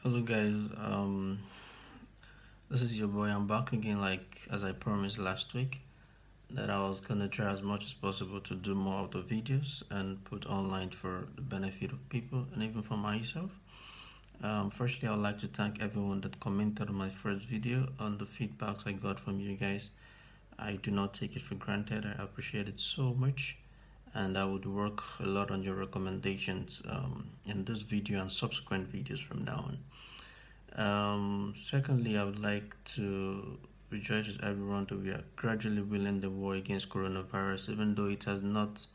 Hello guys, this is your boy. I'm back again, like as I promised last week, that I was gonna try as much as possible to do more of the videos and put online for the benefit of people and even for myself. Firstly, I would like to thank everyone that commented on my first video on the feedbacks I got from you guys. I do not take it for granted. I appreciate it so much, and I would work a lot on your recommendations in this video and subsequent videos from now on. Secondly, I would like to rejoice with everyone that we are gradually winning the war against coronavirus, even though it has not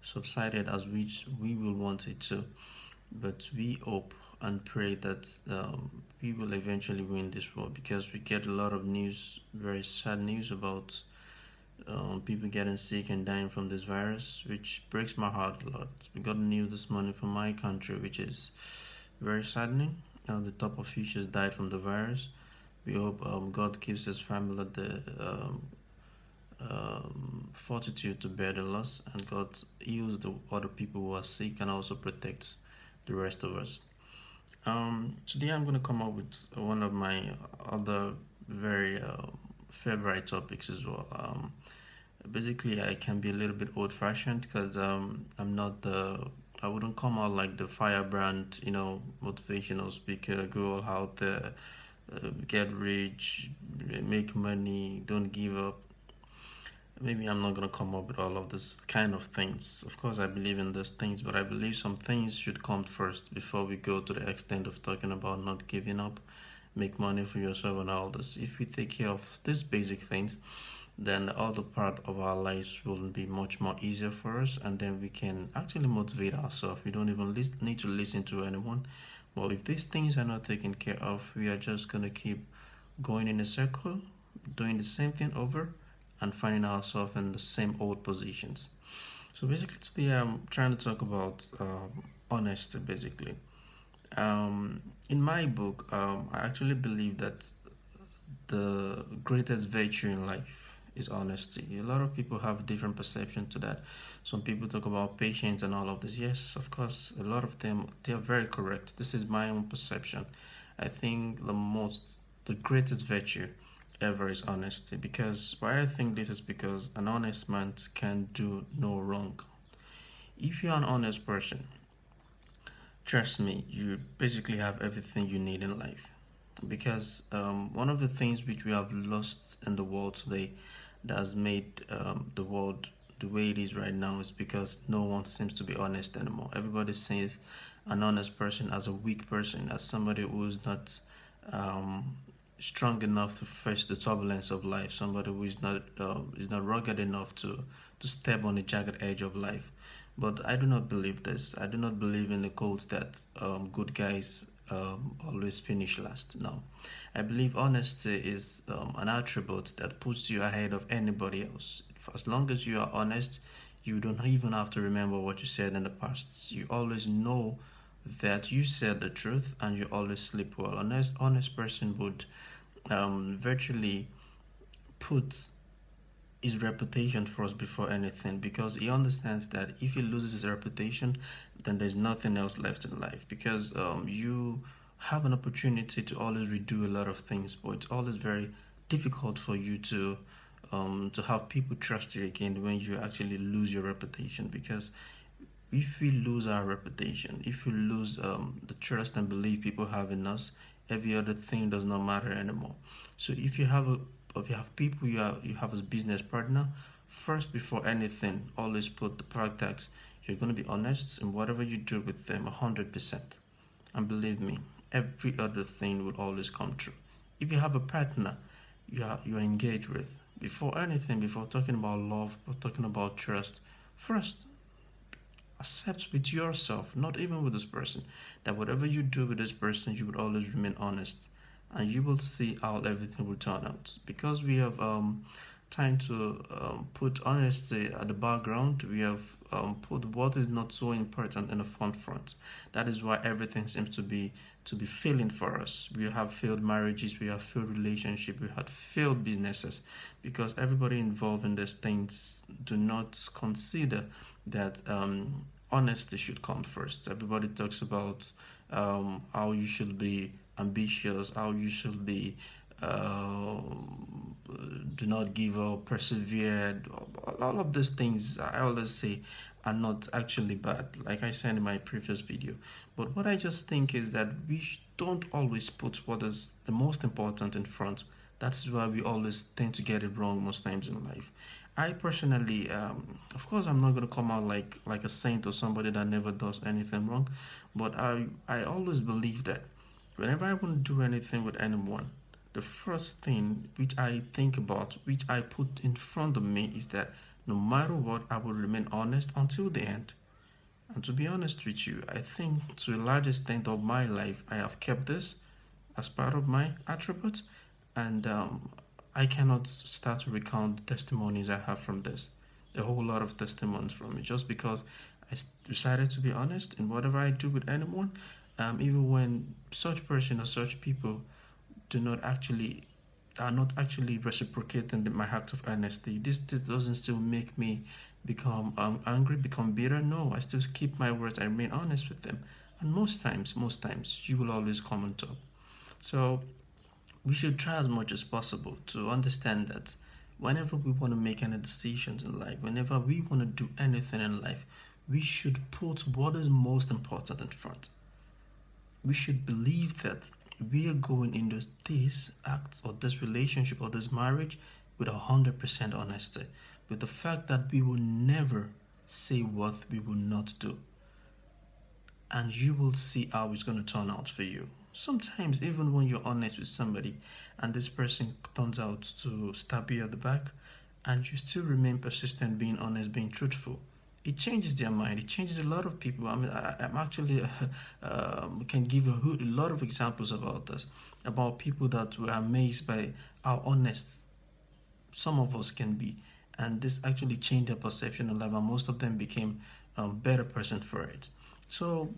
subsided as we will want it to. But we hope and pray that we will eventually win this war because we get a lot of news, very sad news about people getting sick and dying from this virus, which breaks my heart a lot. We got news this morning from my country, which is very saddening. The top officials died from the virus. We hope God gives his family the fortitude to bear the loss, and God heals the other people who are sick and also protects the rest of us. Today I'm going to come up with one of my other very favorite topics as well. Basically, I can be a little bit old-fashioned because I'm not the I wouldn't come out like the firebrand, motivational speaker, go out there, get rich, make money, don't give up. Maybe I'm not gonna come up with all of this kind of things. Of course, I believe in those things, but I believe some things should come first before we go to the extent of talking about not giving up, make money for yourself, and all this. If we take care of these basic things, then the other part of our lives will be much more easier for us, and then we can actually motivate ourselves. We don't even need to listen to anyone. But if these things are not taken care of, we are just gonna keep going in a circle, doing the same thing over, and finding ourselves in the same old positions. So basically, today I'm trying to talk about honesty. Basically, in my book, I actually believe that the greatest virtue in life is honesty. A lot of people have different perception to that. Some people talk about patience and all of this. Yes, of course, a lot of them they are very correct. This is my own perception. I think the greatest virtue ever is honesty. Because why I think this is because an honest man can do no wrong. If you're an honest person, trust me, you basically have everything you need in life. Because one of the things which we have lost in the world today that has made the world the way it is right now is because no one seems to be honest anymore. Everybody sees an honest person as a weak person, as somebody who's not um, strong enough to face the turbulence of life, somebody who is not rugged enough to step on the jagged edge of life. But I do not believe this. I do not believe in the quote that good guys always finish last. No, I believe honesty is an attribute that puts you ahead of anybody else. For as long as you are honest, you don't even have to remember what you said in the past. You always know that you said the truth, and you always sleep well. Honest person would virtually put his reputation first before anything, because he understands that if he loses his reputation, then there's nothing else left in life. Because you have an opportunity to always redo a lot of things, but it's always very difficult for you to have people trust you again when you actually lose your reputation. Because if we lose our reputation, if we lose the trust and belief people have in us, every other thing does not matter anymore. So if you have people you have as business partner, first before anything, always put the fact that you're going to be honest in whatever you do with them 100%. And believe me, every other thing will always come true. If you have a partner you're engaged with, before anything, before talking about love, before talking about trust, first accept with yourself, not even with this person, that whatever you do with this person, you would always remain honest, and you will see how everything will turn out. Because we have time to put honesty at the background, we have put what is not so important in the front. That is why everything seems to be failing for us. We have failed marriages, we have failed relationships, we have failed businesses, because everybody involved in these things do not consider that honesty should come first. Everybody talks about how you should be ambitious, how you should be do not give up, persevere. All of these things I always say are not actually bad, like I said in my previous video. But what I just think is that we don't always put what is the most important in front. That's why we always tend to get it wrong most times in life. I personally, of course, I'm not gonna come out like a saint or somebody that never does anything wrong, but I always believe that whenever I want to do anything with anyone, the first thing which I think about, which I put in front of me, is that no matter what, I will remain honest until the end. And to be honest with you, I think to a large extent of my life, I have kept this as part of my attribute, and I cannot start to recount the testimonies I have from this. A whole lot of testimonies from it, just because I decided to be honest in whatever I do with anyone, even when such person or such people do not actually are not actually reciprocating my act of honesty. This doesn't still make me become angry, become bitter. No, I still keep my words. I remain honest with them, and most times, you will always come on top. So we should try as much as possible to understand that whenever we want to make any decisions in life, whenever we want to do anything in life, we should put what is most important in front. We should believe that we are going into this act or this relationship or this marriage with 100% honesty, with the fact that we will never say what we will not do, and you will see how it's going to turn out for you. Sometimes, even when you're honest with somebody and this person turns out to stab you at the back, and you still remain persistent, being honest, being truthful, it changes their mind. It changes a lot of people. I mean, I'm actually can give a lot of examples about this, about people that were amazed by how honest some of us can be, and this actually changed their perception of life, and most of them became better person for it. So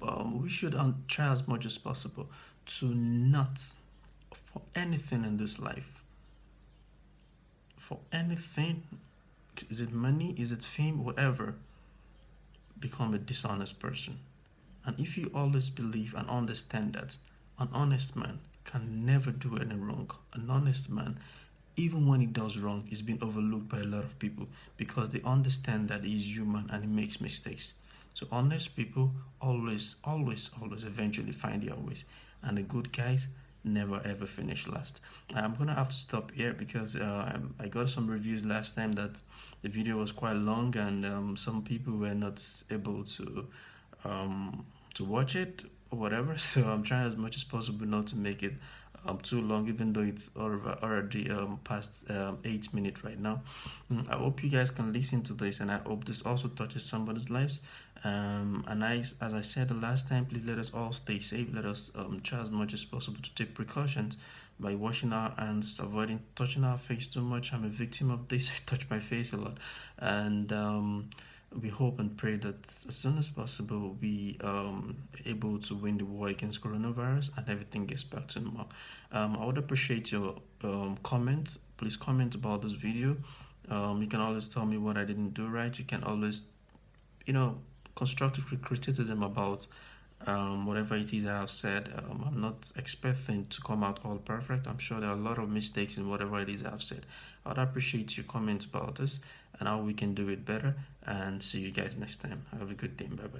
we should try as much as possible to not, for anything in this life, for anything, is it money, is it fame, whatever, become a dishonest person. And if you always believe and understand that an honest man can never do any wrong, an honest man, even when he does wrong, is being overlooked by a lot of people because they understand that he is human and he makes mistakes. So honest people always eventually find their ways, and the good guys never ever finish last. I'm gonna have to stop here because I got some reviews last time that the video was quite long, and some people were not able to watch it or whatever. So I'm trying as much as possible not to make it too long, even though it's already past 8 minutes right now. I hope you guys can listen to this, and I hope this also touches somebody's lives. And as I said the last time, please let us all stay safe. Let us try as much as possible to take precautions by washing our hands, avoiding touching our face too much. I'm a victim of this. I touch my face a lot, and we hope and pray that as soon as possible we able to win the war against coronavirus and everything gets back to normal. I would appreciate your comments. Please comment about this video. You can always tell me what I didn't do right. You can always, constructive criticism about whatever it is I have said. I'm not expecting to come out all perfect. I'm sure there are a lot of mistakes in whatever it is I've said. I'd appreciate your comments about this and how we can do it better. And see you guys next time. Have a good day. Bye bye.